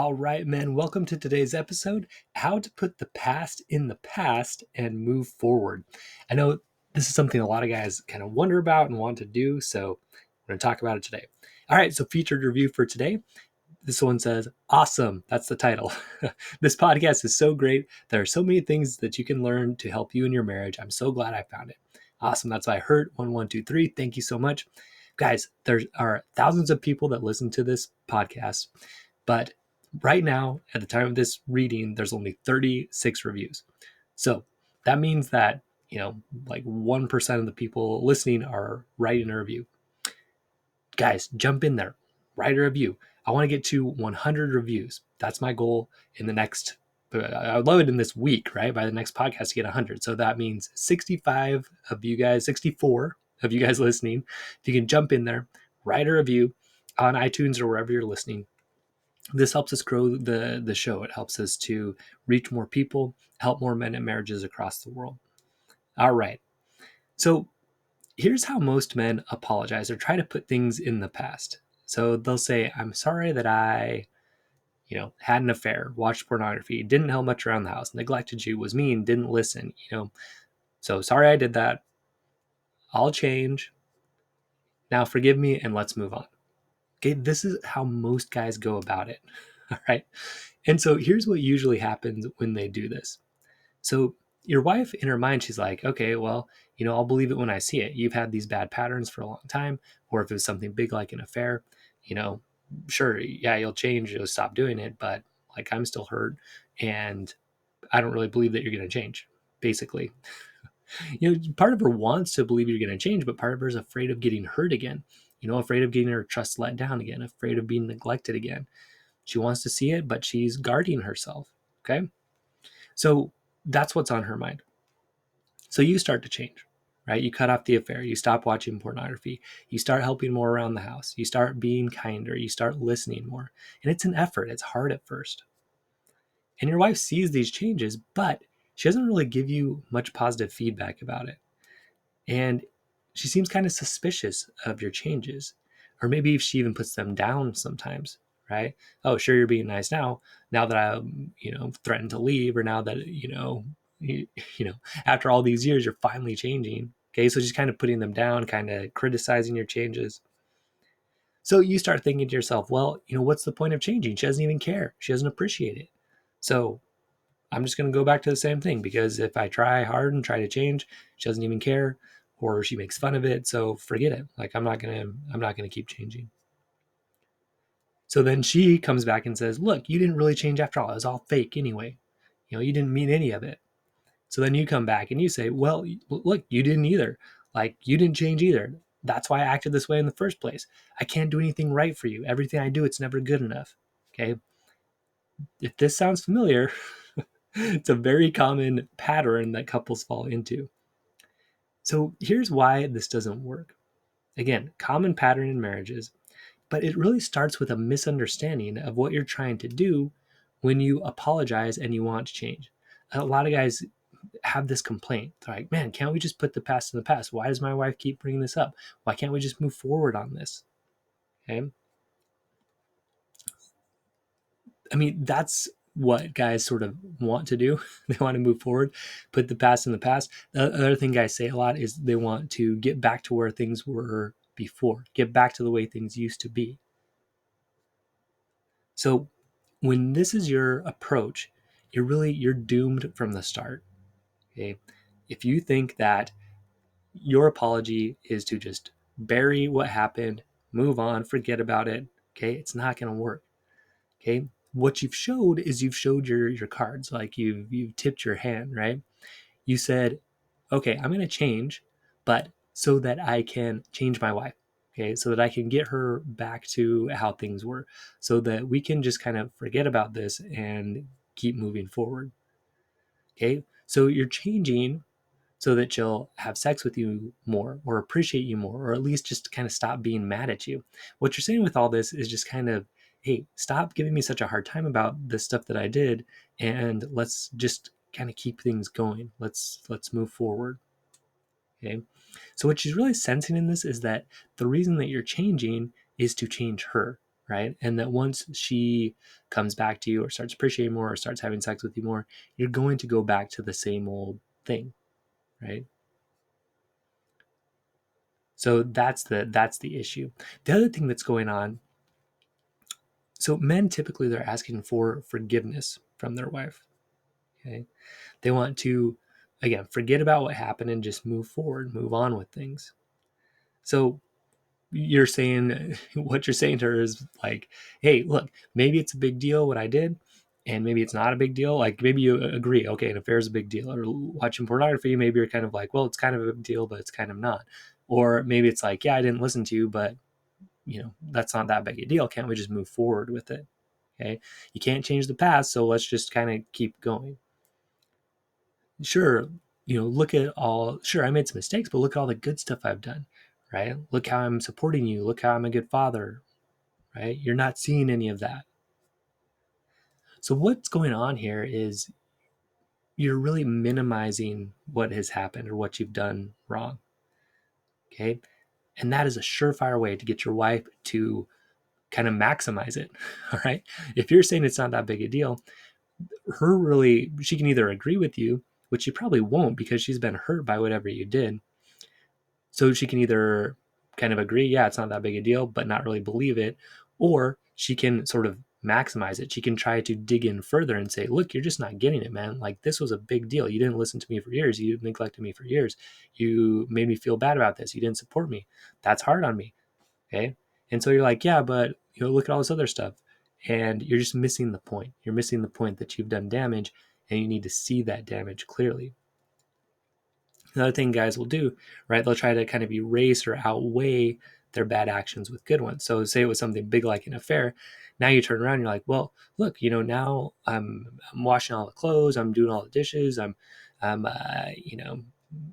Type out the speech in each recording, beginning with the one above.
All right, man. Welcome to today's episode, How to Put the Past in the Past and Move Forward. I know this is something a lot of guys kind of wonder about and want to do, so we're going to talk about it today. All right, so featured review for today. This one says, awesome. That's the title. This podcast is so great. There are so many things that you can learn to help you in your marriage. I'm so glad I found it. Awesome. That's what I heard. 1123. Thank you so much. Guys, there are thousands of people that listen to this podcast, but right now, at the time of this reading, there's only 36 reviews. So that means that, like 1% of the people listening are writing a review. Guys, jump in there, write a review. I want to get to 100 reviews. That's my goal in the next, I would love it in this week, right? By the next podcast to get 100. So that means 65 of you guys, 64 of you guys listening. If you can jump in there, write a review on iTunes or wherever you're listening. This helps us grow the show. It helps us to reach more people, help more men and marriages across the world. All right. So here's how most men apologize or try to put things in the past. So they'll say, I'm sorry that I, had an affair, watched pornography, didn't help much around the house, neglected you, was mean, didn't listen, So sorry I did that. I'll change. Now forgive me and let's move on. Okay, this is how most guys go about it. All right. And so here's what usually happens when they do this. So your wife, in her mind, she's like, okay, well, I'll believe it when I see it. You've had these bad patterns for a long time. Or if it was something big like an affair, sure, yeah, you'll change, you'll stop doing it. But like, I'm still hurt. And I don't really believe that you're going to change, basically. Part of her wants to believe you're going to change, but part of her is afraid of getting hurt again, afraid of getting her trust let down again, afraid of being neglected again. She wants to see it, but she's guarding herself. Okay. So that's what's on her mind. So you start to change, right? You cut off the affair. You stop watching pornography. You start helping more around the house. You start being kinder. You start listening more. And it's an effort. It's hard at first. And your wife sees these changes, but she doesn't really give you much positive feedback about it. And she seems kind of suspicious of your changes. Or maybe if she even puts them down sometimes, right? Oh, sure, you're being nice now that I, threatened to leave, or now that, after all these years, you're finally changing. Okay, so she's kind of putting them down, kind of criticizing your changes. So you start thinking to yourself, well, what's the point of changing? She doesn't even care. She doesn't appreciate it. So I'm just going to go back to the same thing, because if I try hard and try to change, she doesn't even care, or she makes fun of it. So forget it. Like, I'm not going to keep changing. So then she comes back and says, look, you didn't really change after all. It was all fake anyway. You didn't mean any of it. So then you come back and you say, well, look, you didn't either. Like, you didn't change either. That's why I acted this way in the first place. I can't do anything right for you. Everything I do, it's never good enough. Okay. If this sounds familiar, it's a very common pattern that couples fall into. So here's why this doesn't work. Again, common pattern in marriages, but it really starts with a misunderstanding of what you're trying to do when you apologize and you want to change. A lot of guys have this complaint. They're like, man, can't we just put the past in the past? Why does my wife keep bringing this up? Why can't we just move forward on this? Okay. I mean, that's what guys sort of want to do. They want to move forward, put the past in the past. The other thing guys say a lot is they want to get back to where things were before, get back to the way things used to be. So when this is your approach, you're doomed from the start. Okay. If you think that your apology is to just bury what happened, move on, forget about it, okay, it's not going to work. Okay. What you've showed is you've showed your cards, like you've tipped your hand, right? You said, okay, I'm going to change, but so that I can change my wife. Okay, so that I can get her back to how things were, so that we can just kind of forget about this and keep moving forward. Okay, so you're changing so that she'll have sex with you more, or appreciate you more, or at least just kind of stop being mad at you. What you're saying with all this is just kind of, hey, stop giving me such a hard time about the stuff that I did, and let's just kind of keep things going. Let's move forward. Okay. So what she's really sensing in this is that the reason that you're changing is to change her. right? And that once she comes back to you or starts appreciating more or starts having sex with you more, you're going to go back to the same old thing, right? So that's the issue. The other thing that's going on, so men typically they're asking for forgiveness from their wife. Okay. They want to, again, forget about what happened and just move forward, move on with things. So you're saying what you're saying to her is like, hey, look, maybe it's a big deal what I did, and maybe it's not a big deal. Like maybe you agree, okay, an affair is a big deal. Or watching pornography, maybe you're kind of like, well, it's kind of a big deal, but it's kind of not. Or maybe it's like, yeah, I didn't listen to you, but that's not that big a deal. Can't we just move forward with it? Okay. You can't change the past, so let's just kind of keep going. Sure, look at all, sure, I made some mistakes, but look at all the good stuff I've done, right? Look how I'm supporting you. Look how I'm a good father, right? You're not seeing any of that. So what's going on here is you're really minimizing what has happened or what you've done wrong. Okay. And that is a surefire way to get your wife to kind of maximize it. All right. If you're saying it's not that big a deal, she can either agree with you, which she probably won't because she's been hurt by whatever you did. So she can either kind of agree, yeah, it's not that big a deal, but not really believe it, or she can sort of maximize it. She can try to dig in further and say, look, you're just not getting it, man. Like, this was a big deal. You didn't listen to me for years. You neglected me for years. You made me feel bad about this. You didn't support me. That's hard on me. Okay. And so you're like, yeah, but look at all this other stuff. And you're just missing the point. You're missing the point that you've done damage and you need to see that damage clearly. Another thing guys will do, right? They'll try to kind of erase or outweigh their bad actions with good ones. So say it was something big like an affair. Now you turn around, and you're like, well, look, now I'm washing all the clothes, I'm doing all the dishes, I'm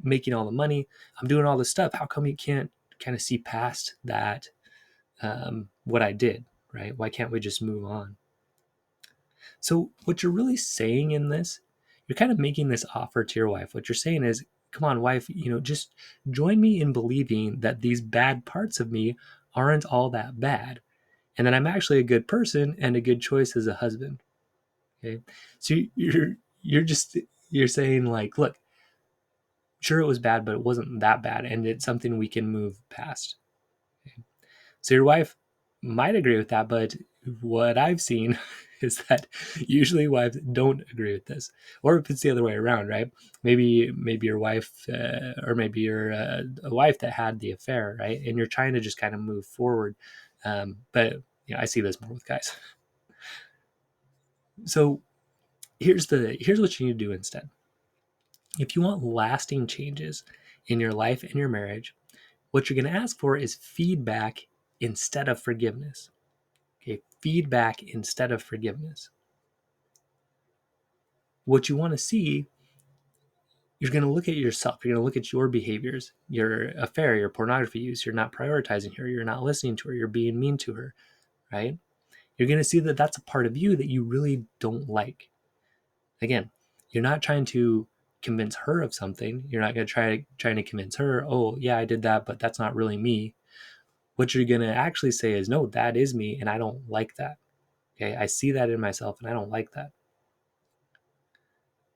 making all the money, I'm doing all this stuff. How come you can't kind of see past that? What I did, right? Why can't we just move on? So what you're really saying in this, you're kind of making this offer to your wife. What you're saying is, come on, wife, just join me in believing that these bad parts of me aren't all that bad. And that I'm actually a good person and a good choice as a husband. Okay. So you're saying like, look, sure it was bad, but it wasn't that bad. And it's something we can move past. Okay. So your wife might agree with that, but what I've seen is that usually wives don't agree with this. Or if it's the other way around, right? Maybe your wife, or maybe you're a wife that had the affair, right? And you're trying to just kind of move forward. But I see this more with guys. So here's what you need to do instead. If you want lasting changes in your life and your marriage, what you're going to ask for is feedback instead of forgiveness. Okay, feedback instead of forgiveness. What you want to see, you're going to look at yourself. You're going to look at your behaviors, your affair, your pornography use. You're not prioritizing her. You're not listening to her. You're being mean to her, right? You're going to see that that's a part of you that you really don't like. Again, you're not trying to convince her of something. You're not going to trying to convince her, oh, yeah, I did that, but that's not really me. What you're going to actually say is, no, that is me, and I don't like that. Okay, I see that in myself, and I don't like that.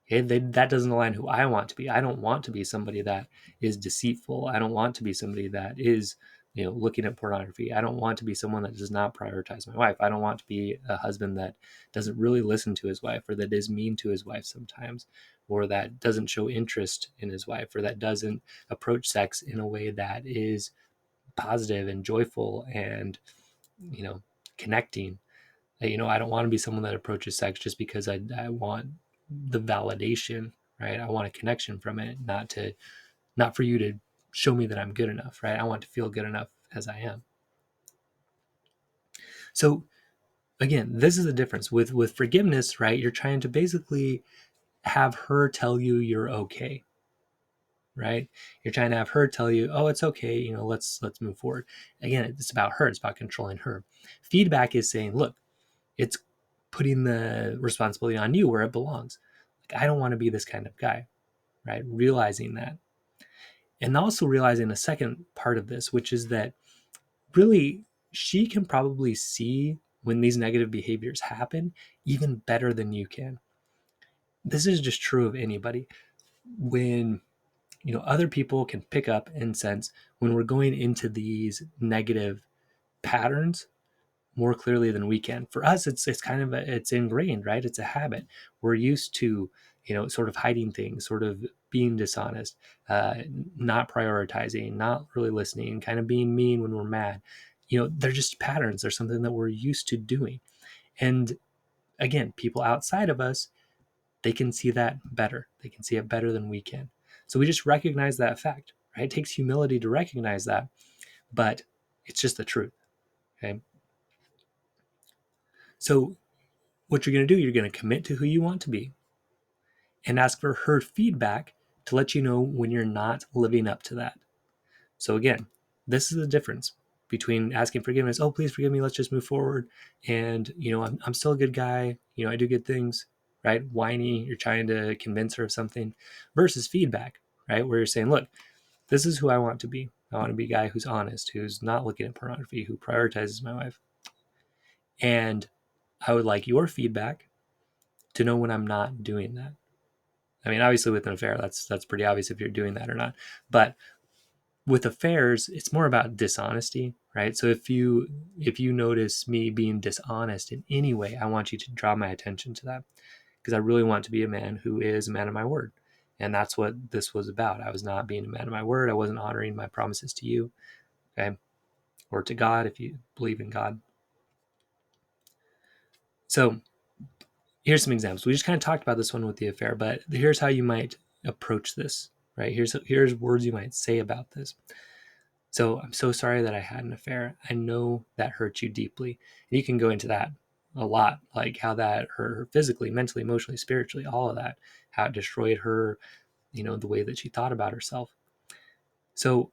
Okay, that doesn't align who I want to be. I don't want to be somebody that is deceitful. I don't want to be somebody that is, looking at pornography. I don't want to be someone that does not prioritize my wife. I don't want to be a husband that doesn't really listen to his wife, or that is mean to his wife sometimes, or that doesn't show interest in his wife, or that doesn't approach sex in a way that is positive and joyful and, connecting. I don't want to be someone that approaches sex just because I want the validation, right? I want a connection from it, not for you to show me that I'm good enough, right? I want to feel good enough as I am. So again, this is the difference with forgiveness, right? You're trying to basically have her tell you you're okay, right? You're trying to have her tell you, oh, it's okay, let's move forward. Again, it's about her. It's about controlling her. Feedback is saying, look, it's putting the responsibility on you where it belongs. Like, I don't want to be this kind of guy, right? Realizing that. And also realizing the second part of this, which is that really she can probably see when these negative behaviors happen even better than you can. This is just true of anybody. When other people can pick up and sense when we're going into these negative patterns more clearly than we can. For us, it's kind of it's ingrained, right? It's a habit. We're used to sort of hiding things, sort of being dishonest, uh, not prioritizing, not really listening, kind of being mean when we're mad. They're just patterns. They're something that we're used to doing. And again, people outside of us, they can see that better. They can see it better than we can. So we just recognize that fact, right? It takes humility to recognize that, but it's just the truth. Okay. So what you're going to do, you're going to commit to who you want to be and ask for her feedback to let you know when you're not living up to that. So again, this is the difference between asking forgiveness. Oh, please forgive me. Let's just move forward. And, I'm still a good guy. I do good things, right? Whiny. You're trying to convince her of something versus feedback, right? Where you're saying, look, this is who I want to be. I want to be a guy who's honest, who's not looking at pornography, who prioritizes my wife. And I would like your feedback to know when I'm not doing that. I mean, obviously with an affair, that's pretty obvious if you're doing that or not. But with affairs, it's more about dishonesty, right? So if you notice me being dishonest in any way, I want you to draw my attention to that because I really want to be a man who is a man of my word. And that's what this was about. I was not being a man of my word. I wasn't honoring my promises to you, okay? Or to God if you believe in God. So here's some examples. We just kind of talked about this one with the affair, but here's how you might approach this, right? Here's words you might say about this. So I'm so sorry that I had an affair. I know that hurt you deeply. And you can go into that a lot, like how that hurt her physically, mentally, emotionally, spiritually, all of that, how it destroyed her, the way that she thought about herself. So,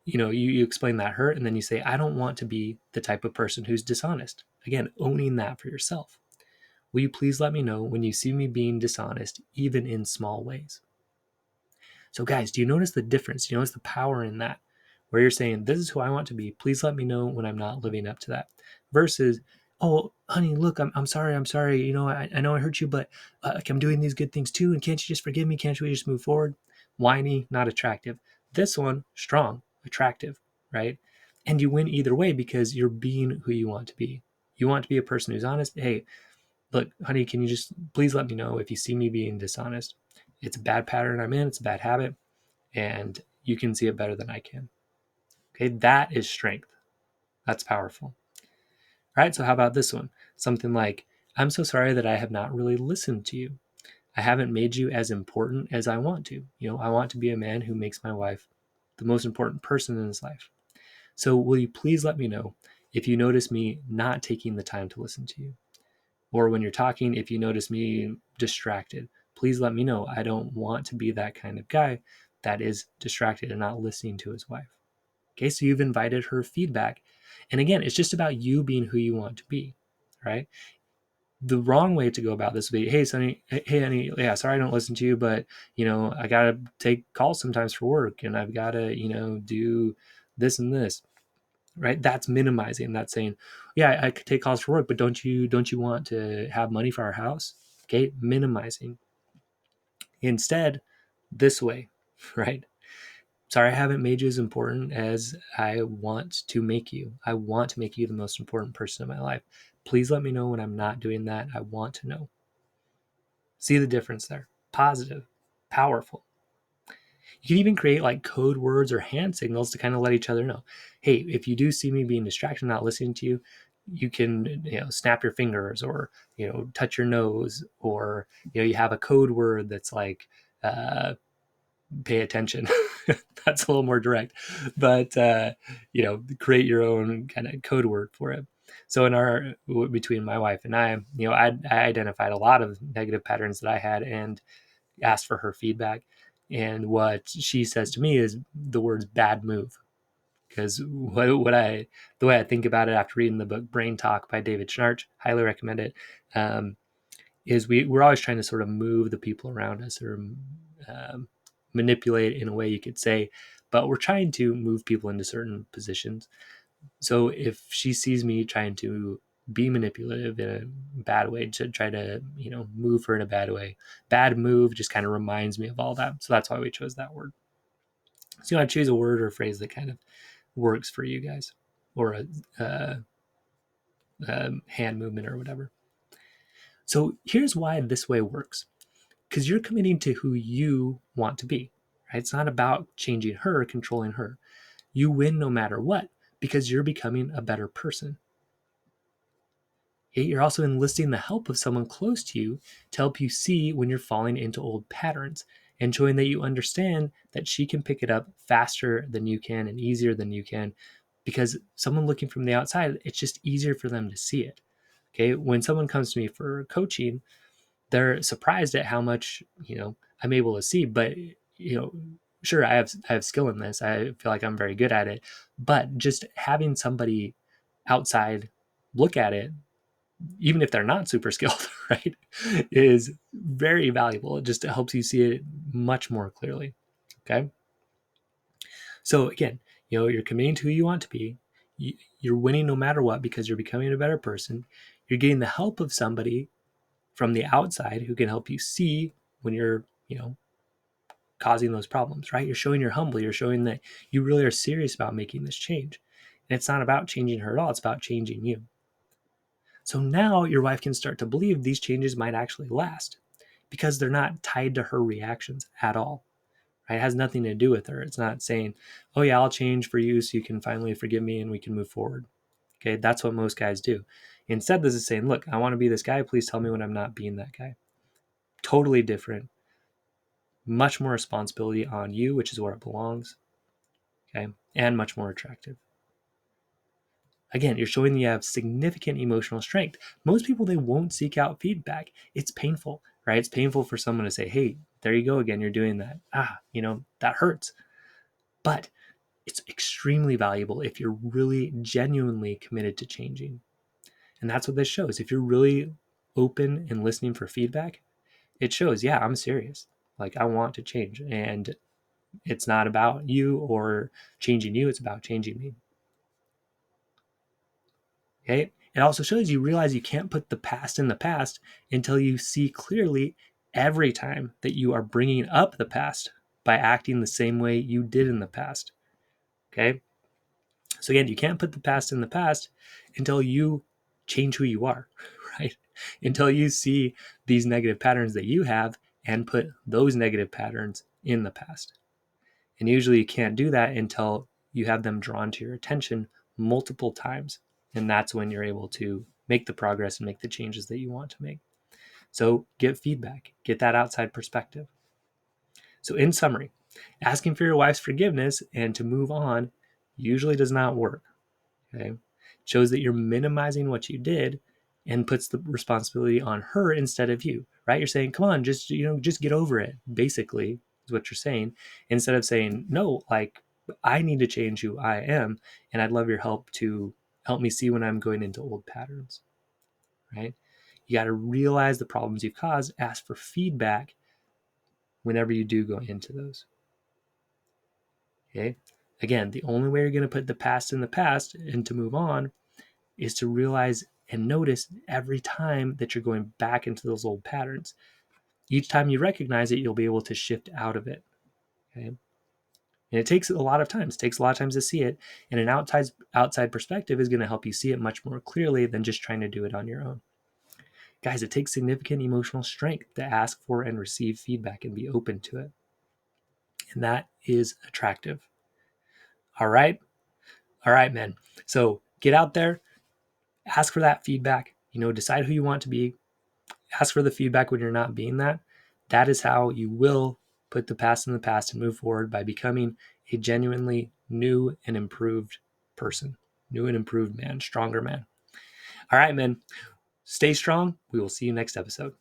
you explain that hurt and then you say, I don't want to be the type of person who's dishonest. Again, owning that for yourself. Will you please let me know when you see me being dishonest, even in small ways? So, guys, do you notice the difference? Do you notice the power in that? Where you're saying, this is who I want to be. Please let me know when I'm not living up to that. Versus, oh, honey, look, I'm sorry. I'm sorry. I know I hurt you, but I'm doing these good things too. And can't you just forgive me? Can't we just move forward? Whiny, not attractive. This one, strong, attractive, right? And you win either way because you're being who you want to be. You want to be a person who's honest. Hey, look, honey, can you just please let me know if you see me being dishonest? It's a bad pattern I'm in. It's a bad habit and you can see it better than I can. Okay, that is strength. That's powerful. All right, so how about this one? Something like, I'm so sorry that I have not really listened to you. I haven't made you as important as I want to. I want to be a man who makes my wife the most important person in his life. So will you please let me know if you notice me not taking the time to listen to you? Or when you're talking, if you notice me distracted, please let me know. I don't want to be that kind of guy that is distracted and not listening to his wife. Okay, so you've invited her feedback. And again, it's just about you being who you want to be, right? The wrong way to go about this would be, hey, Sonny, hey, honey, yeah, sorry I don't listen to you, but, I got to take calls sometimes for work and I've got to, do this and this, right? That's minimizing. That's saying, yeah, I could take calls for work, but don't you want to have money for our house? Okay, minimizing. Instead, this way, right? Sorry, I haven't made you as important as I want to make you. I want to make you the most important person in my life. Please let me know when I'm not doing that. I want to know. See the difference there. Positive, powerful. You can even create like code words or hand signals to kind of let each other know. Hey, if you do see me being distracted, not listening to you, you can, snap your fingers or, touch your nose or, you have a code word that's like, pay attention. That's a little more direct, but create your own kind of code word for it. So between my wife and I, I identified a lot of negative patterns that I had and asked for her feedback. And what she says to me is the words "bad move," because the way I think about it after reading the book Brain Talk by David Schnarch, highly recommend it. Is we're always trying to sort of move the people around us or manipulate in a way you could say, but we're trying to move people into certain positions. So if she sees me trying to be manipulative in a bad way, to try to, move her in a bad way, bad move just kind of reminds me of all that. So that's why we chose that word. So you want to choose a word or a phrase that kind of works for you guys, or a hand movement or whatever. So here's why this way works. Because you're committing to who you want to be, right? It's not about changing her, controlling her. You win no matter what because you're becoming a better person. You're also enlisting the help of someone close to you to help you see when you're falling into old patterns, and showing that you understand that she can pick it up faster than you can and easier than you can, because someone looking from the outside, it's just easier for them to see it. Okay. When someone comes to me for coaching, they're surprised at how much, I'm able to see, but, sure, I have skill in this. I feel like I'm very good at it, but just having somebody outside look at it, even if they're not super skilled, right, is very valuable. It just helps you see it much more clearly. Okay. So again, you're committing to who you want to be. You're winning no matter what because you're becoming a better person. You're getting the help of somebody from the outside who can help you see when you're, causing those problems, right? You're showing you're humble. You're showing that you really are serious about making this change. And it's not about changing her at all. It's about changing you. So now your wife can start to believe these changes might actually last because they're not tied to her reactions at all. Right? It has nothing to do with her. It's not saying, oh, yeah, I'll change for you so you can finally forgive me and we can move forward. Okay, that's what most guys do. Instead, this is saying, look, I want to be this guy. Please tell me when I'm not being that guy. Totally different. Much more responsibility on you, which is where it belongs. Okay, and much more attractive. Again, you're showing that you have significant emotional strength. Most people, they won't seek out feedback. It's painful, right? It's painful for someone to say, hey, there you go again, you're doing that. That hurts. But it's extremely valuable if you're really genuinely committed to changing. And that's what this shows. If you're really open and listening for feedback, it shows, yeah, I'm serious. Like, I want to change. And it's not about you or changing you, it's about changing me. Okay. It also shows you realize you can't put the past in the past until you see clearly every time that you are bringing up the past by acting the same way you did in the past. Okay. So again, you can't put the past in the past until you change who you are, right? Until you see these negative patterns that you have and put those negative patterns in the past. And usually you can't do that until you have them drawn to your attention multiple times. And that's when you're able to make the progress and make the changes that you want to make. So get feedback, get that outside perspective. So in summary, asking for your wife's forgiveness and to move on usually does not work. Okay. It shows that you're minimizing what you did and puts the responsibility on her instead of you, right? You're saying, come on, just get over it, basically, is what you're saying, instead of saying, no, like, I need to change who I am, and I'd love your help to help me see when I'm going into old patterns, right? You got to realize the problems you've caused, ask for feedback whenever you do go into those. Okay. Again, the only way you're going to put the past in the past and to move on is to realize and notice every time that you're going back into those old patterns. Each time you recognize it, you'll be able to shift out of it. Okay. And it takes a lot of times. It takes a lot of times to see it. And an outside perspective is going to help you see it much more clearly than just trying to do it on your own. Guys, it takes significant emotional strength to ask for and receive feedback and be open to it. And that is attractive. All right. All right, man. So get out there, ask for that feedback, decide who you want to be, ask for the feedback when you're not being that. That is how you will put the past in the past and move forward by becoming a genuinely new and improved person, new and improved man, stronger man. All right, man. Stay strong. We will see you next episode.